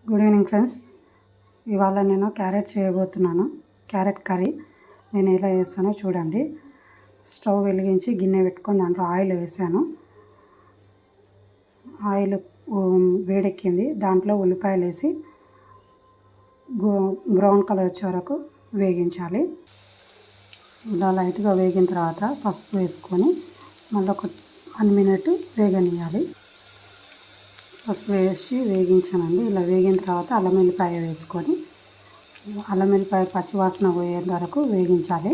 Good evening friends. ఇవాళ నేను carrot చేయబోతున్నాను. క్యారెట్ కర్రీ నేను ఎలా చేస్తానో చూడండి. స్టవ్ వెలిగించి గిన్నె పెట్టుకొని దాంట్లో ఆయిల్ వేసాను. ఆయిల్ వేడెక్కింది. దాంట్లో ఉల్లిపాయలు వేసి బ్రౌన్ కలర్ వచ్చే వరకు వేగించాలి. ఇలా లైట్గా వేగిన తర్వాత పసుపు వేసుకొని మళ్ళీ ఒక 1 మినిట్ వేగనియాలి. పసుపు వేసి వేగించానండి. ఇలా వేగిన తర్వాత అల్లం వెల్లిపాయ వేసుకొని అల్లం వెల్లిపాయ పచ్చివాసన పోయేంత వరకు వేగించాలి.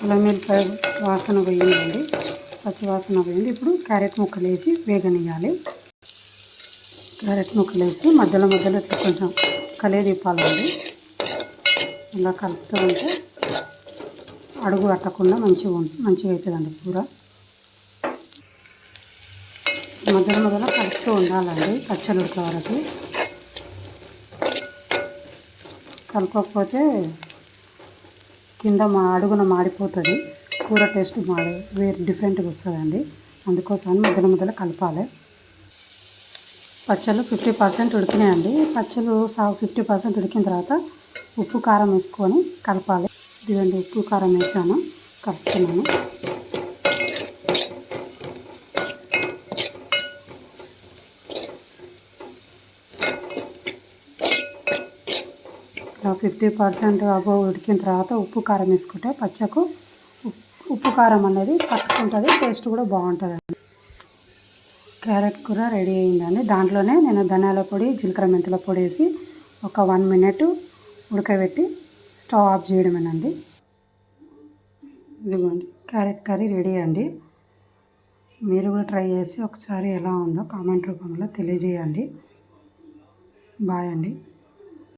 అల్లం వెల్లిపాయ వాసన పోయిందండి, పచ్చివాసన పోయింది. ఇప్పుడు క్యారెట్ ముక్కలు వేసి వేగనియాలి. క్యారెట్ ముక్కలు వేసి మధ్యలో కొంచెం కలియదిప్పాలండి. ఇలా కలుపుతూ ఉంటే అడుగు కట్టకుండా మంచిగా అవుతుందండి కూర. మధ్యలో కలుపుతూ ఉండాలండి పచ్చడి ఉడికే వరకు. కలపకపోతే కింద అడుగున మాడిపోతుంది, కూర టేస్ట్ వేరే డిఫరెంట్గా వస్తుందండి. అందుకోసమని మధ్యలో కలపాలి. పచ్చళ్ళు 50% ఉడికినాయండి. పచ్చళ్ళు 50% ఉడికిన తర్వాత ఉప్పు కారం వేసుకొని కలపాలి. ఇదిగోండి ఉప్పు కారం వేసాను, కలుపుతున్నాను. ఇలా 50% అబోవ్ ఉడికిన తర్వాత ఉప్పు కారం వేసుకుంటే పచ్చకు ఉప్పు కారం అనేది పట్టుకుంటుంది, టేస్ట్ కూడా బాగుంటుంది. క్యారెట్ కూర రెడీ అయిందండి. దాంట్లోనే నేను ధనియాల పొడి, జీలకర్ర మెంతుల పొడి వేసి ఒక 1 మినిట్ ఉడకబెట్టి స్టవ్ ఆఫ్ చేయడమేనండి. ఇదిగోండి క్యారెట్ కర్రీ రెడీ అండి. మీరు కూడా ట్రై చేసి ఒకసారి ఎలా ఉందో కామెంట్ రూపంలో తెలియజేయండి. బాయ్ అండి.